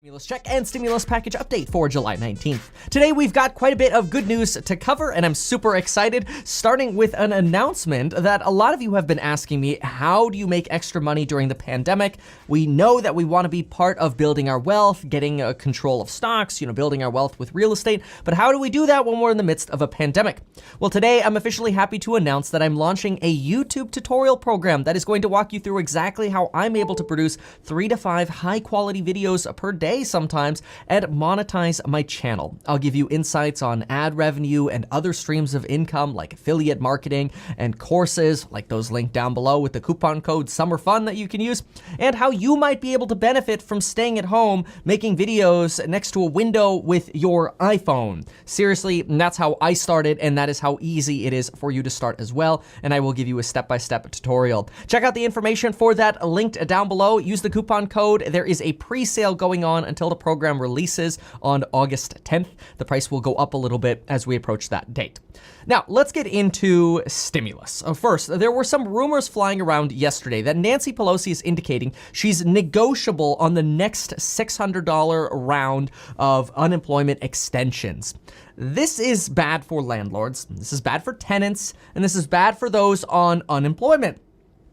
Stimulus check and stimulus package update for July 19th. Today we've got quite a bit of good news to cover and I'm super excited, starting with an announcement that a lot of you have been asking me, how do you make extra money during the pandemic? We know that we want to be part of building our wealth, getting control of stocks, building our wealth with real estate, but how do we do that when we're in the midst of a pandemic? Well, today I'm officially happy to announce that I'm launching a YouTube tutorial program that is going to walk you through exactly how I'm able to produce 3 to 5 high quality videos per day sometimes and monetize my channel. I'll give you insights on ad revenue and other streams of income like affiliate marketing and courses like those linked down below with the coupon code SUMMERFUN that you can use, and how you might be able to benefit from staying at home making videos next to a window with your iPhone. Seriously, that's how I started and that is how easy it is for you to start as well, and I will give you a step-by-step tutorial. Check out the information for that linked down below. Use the coupon code. There is a pre-sale going on until the program releases on August 10th. The price will go up a little bit as we approach that date. Now, let's get into stimulus. First, there were some rumors flying around yesterday that Nancy Pelosi is indicating she's negotiable on the next $600 round of unemployment extensions. This is bad for landlords, this is bad for tenants, and this is bad for those on unemployment.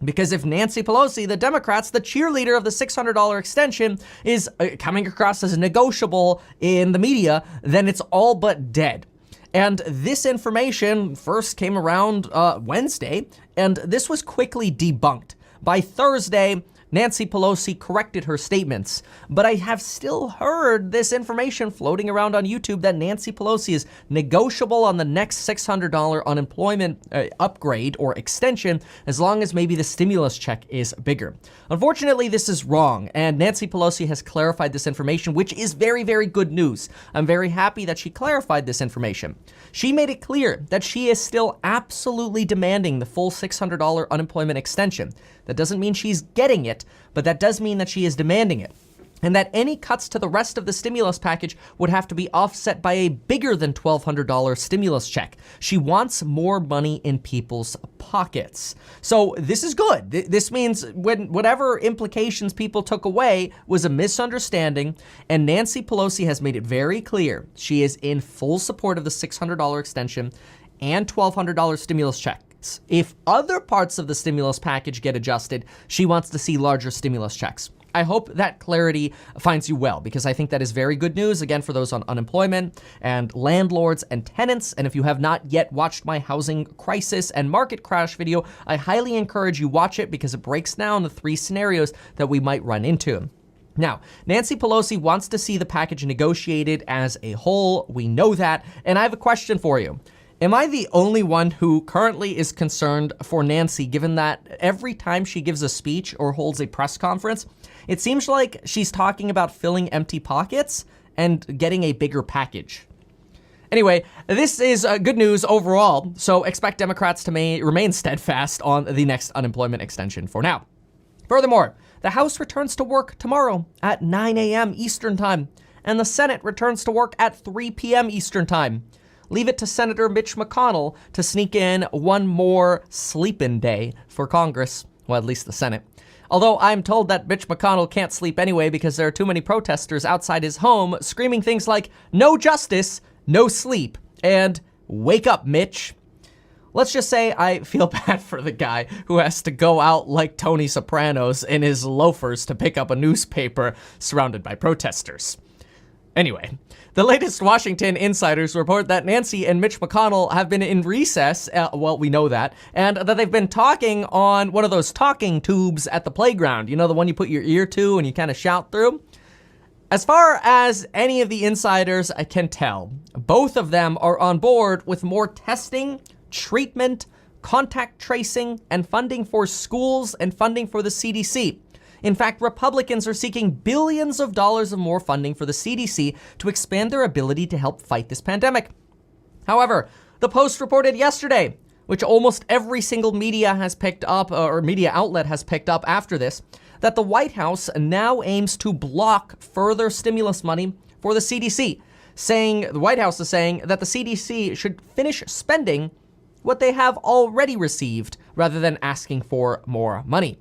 Because if Nancy Pelosi, the Democrats, the cheerleader of the $600 extension, is coming across as negotiable in the media, then it's all but dead. And this information first came around Wednesday, and this was quickly debunked. By Thursday, Nancy Pelosi corrected her statements, but I have still heard this information floating around on YouTube that Nancy Pelosi is negotiable on the next $600 unemployment upgrade or extension as long as maybe the stimulus check is bigger. Unfortunately, this is wrong, and Nancy Pelosi has clarified this information, which is very, very good news. I'm very happy that she clarified this information. She made it clear that she is still absolutely demanding the full $600 unemployment extension. That doesn't mean she's getting it, but that does mean that she is demanding it. And that any cuts to the rest of the stimulus package would have to be offset by a bigger than $1,200 stimulus check. She wants more money in people's pockets. So this is good. This means whatever implications people took away was a misunderstanding, and Nancy Pelosi has made it very clear she is in full support of the $600 extension and $1,200 stimulus check. If other parts of the stimulus package get adjusted, she wants to see larger stimulus checks. I hope that clarity finds you well, because I think that is very good news, again, for those on unemployment and landlords and tenants. And if you have not yet watched my housing crisis and market crash video, I highly encourage you watch it because it breaks down the 3 scenarios that we might run into. Now, Nancy Pelosi wants to see the package negotiated as a whole. We know that. And I have a question for you. Am I the only one who currently is concerned for Nancy, given that every time she gives a speech or holds a press conference, it seems like she's talking about filling empty pockets and getting a bigger package? Anyway, this is good news overall, so expect Democrats to remain steadfast on the next unemployment extension for now. Furthermore, the House returns to work tomorrow at 9 a.m. Eastern Time, and the Senate returns to work at 3 p.m. Eastern Time. Leave it to Senator Mitch McConnell to sneak in one more sleep-in day for Congress, well, at least the Senate. Although I'm told that Mitch McConnell can't sleep anyway because there are too many protesters outside his home screaming things like, "No justice, no sleep," and "Wake up, Mitch." Let's just say I feel bad for the guy who has to go out like Tony Sopranos in his loafers to pick up a newspaper surrounded by protesters. Anyway, the latest Washington insiders report that Nancy and Mitch McConnell have been in recess, well, we know that, and that they've been talking on one of those talking tubes at the playground, the one you put your ear to and you kind of shout through. As far as any of the insiders can tell, both of them are on board with more testing, treatment, contact tracing, and funding for schools and funding for the CDC. In fact, Republicans are seeking billions of dollars of more funding for the CDC to expand their ability to help fight this pandemic. However, the Post reported yesterday, which almost every single media has picked up, or media outlet has picked up after this, that the White House now aims to block further stimulus money for the CDC, the White House is saying that the CDC should finish spending what they have already received rather than asking for more money.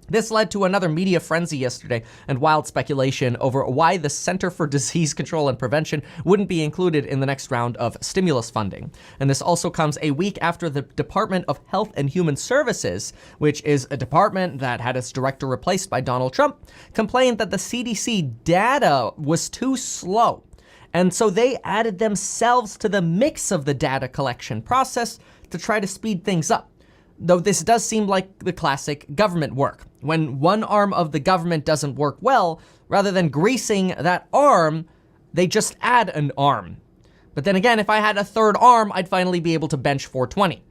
This led to another media frenzy yesterday and wild speculation over why the Center for Disease Control and Prevention wouldn't be included in the next round of stimulus funding. And this also comes a week after the Department of Health and Human Services, which is a department that had its director replaced by Donald Trump, complained that the CDC data was too slow. And so they added themselves to the mix of the data collection process to try to speed things up. Though this does seem like the classic government work. When one arm of the government doesn't work well, rather than greasing that arm, they just add an arm. But then again, if I had a third arm, I'd finally be able to bench 420.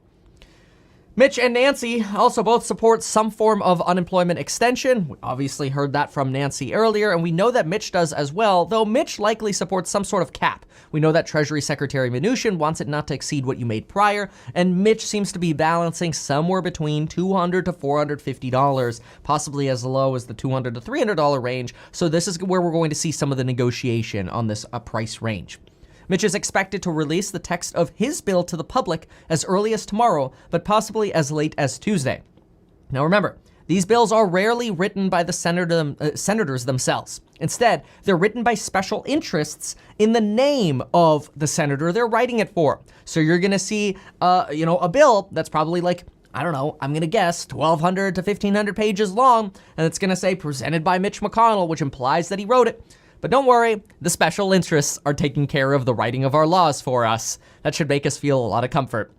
Mitch and Nancy also both support some form of unemployment extension. We obviously heard that from Nancy earlier, and we know that Mitch does as well, though Mitch likely supports some sort of cap. We know that Treasury Secretary Mnuchin wants it not to exceed what you made prior, and Mitch seems to be balancing somewhere between $200 to $450, possibly as low as the $200 to $300 range. So this is where we're going to see some of the negotiation on this price range. Mitch is expected to release the text of his bill to the public as early as tomorrow, but possibly as late as Tuesday. Now remember, these bills are rarely written by the senators themselves. Instead, they're written by special interests in the name of the senator they're writing it for. So you're gonna see, a bill that's probably like, I don't know, I'm gonna guess 1,200 to 1,500 pages long, and it's gonna say presented by Mitch McConnell, which implies that he wrote it. But don't worry, the special interests are taking care of the writing of our laws for us. That should make us feel a lot of comfort.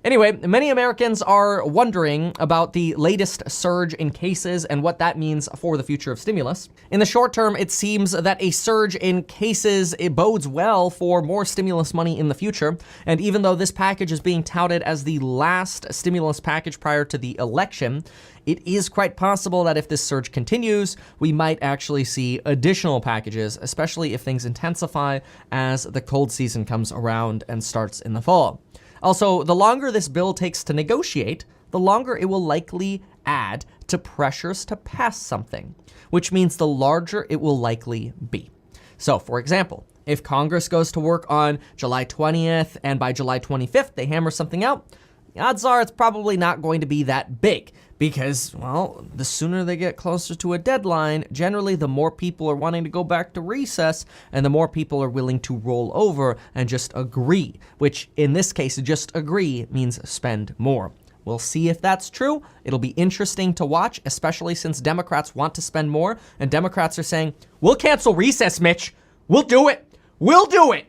Anyway, many Americans are wondering about the latest surge in cases and what that means for the future of stimulus. In the short term, it seems that a surge in cases, it bodes well for more stimulus money in the future. And even though this package is being touted as the last stimulus package prior to the election, it is quite possible that if this surge continues, we might actually see additional packages, especially if things intensify as the cold season comes around and starts in the fall. Also, the longer this bill takes to negotiate, the longer it will likely add to pressures to pass something, which means the larger it will likely be. So, for example, if Congress goes to work on July 20th and by July 25th they hammer something out, the odds are it's probably not going to be that big because, well, the sooner they get closer to a deadline, generally the more people are wanting to go back to recess and the more people are willing to roll over and just agree, which in this case, just agree means spend more. We'll see if that's true. It'll be interesting to watch, especially since Democrats want to spend more and Democrats are saying, we'll cancel recess, Mitch. We'll do it. We'll do it.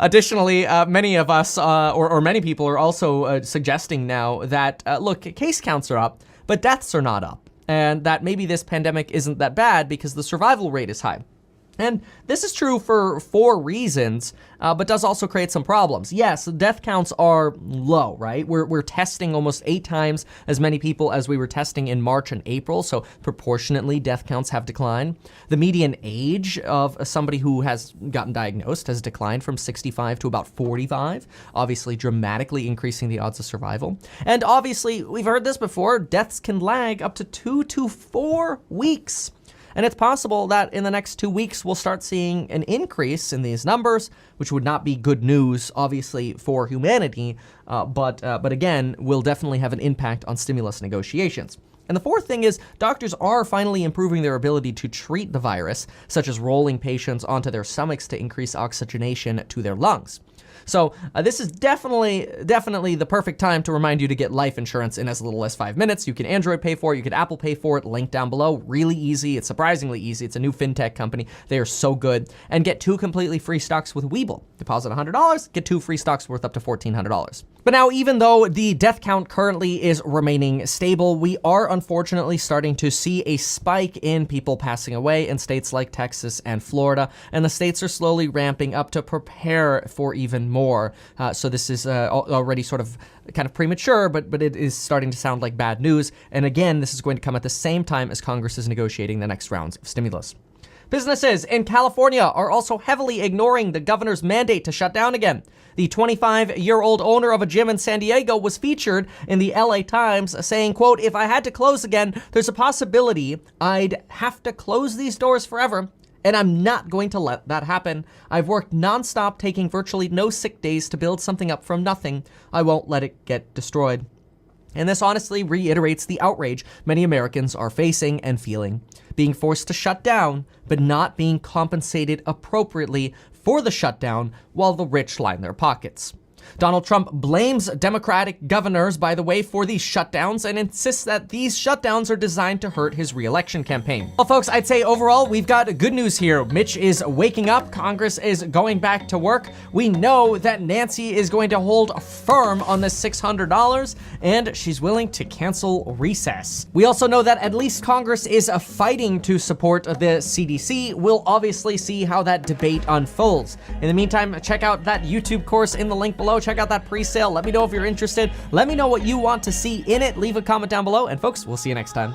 Additionally, many of us, or many people are also suggesting now that, look, case counts are up, but deaths are not up. And that maybe this pandemic isn't that bad because the survival rate is high. And this is true for 4 reasons, but does also create some problems. Yes, death counts are low, right? We're testing almost 8 times as many people as we were testing in March and April, so proportionately death counts have declined. The median age of somebody who has gotten diagnosed has declined from 65 to about 45, obviously dramatically increasing the odds of survival. And obviously, we've heard this before, deaths can lag up to 2 to 4 weeks. And it's possible that in the next 2 weeks, we'll start seeing an increase in these numbers, which would not be good news, obviously, for humanity, but again, will definitely have an impact on stimulus negotiations. And the fourth thing is doctors are finally improving their ability to treat the virus, such as rolling patients onto their stomachs to increase oxygenation to their lungs. So this is definitely the perfect time to remind you to get life insurance in as little as 5 minutes. You can Android pay for it, you can Apple pay for it, link down below. Really easy, it's surprisingly easy. It's a new fintech company. They are so good. And get 2 completely free stocks with Webull. Deposit $100, get 2 free stocks worth up to $1,400. But now, even though the death count currently is remaining stable, we are unfortunately starting to see a spike in people passing away in states like Texas and Florida, and the states are slowly ramping up to prepare for even more. So this is already sort of kind of premature, but it is starting to sound like bad news. And again, this is going to come at the same time as Congress is negotiating the next rounds of stimulus. Businesses in California are also heavily ignoring the governor's mandate to shut down again. The 25-year-old owner of a gym in San Diego was featured in the LA Times saying, quote, "If I had to close again, there's a possibility I'd have to close these doors forever, and I'm not going to let that happen. I've worked nonstop, taking virtually no sick days to build something up from nothing. I won't let it get destroyed." And this honestly reiterates the outrage many Americans are facing and feeling, being forced to shut down, but not being compensated appropriately for the shutdown while the rich line their pockets. Donald Trump blames Democratic governors, by the way, for these shutdowns and insists that these shutdowns are designed to hurt his re-election campaign. Well, folks, I'd say overall, we've got good news here. Mitch is waking up. Congress is going back to work. We know that Nancy is going to hold firm on the $600, and she's willing to cancel recess. We also know that at least Congress is fighting to support the CDC. We'll obviously see how that debate unfolds. In the meantime, check out that YouTube course in the link below. Check out that pre-sale. Let me know if you're interested. Let me know what you want to see in it. Leave a comment down below. And folks, we'll see you next time.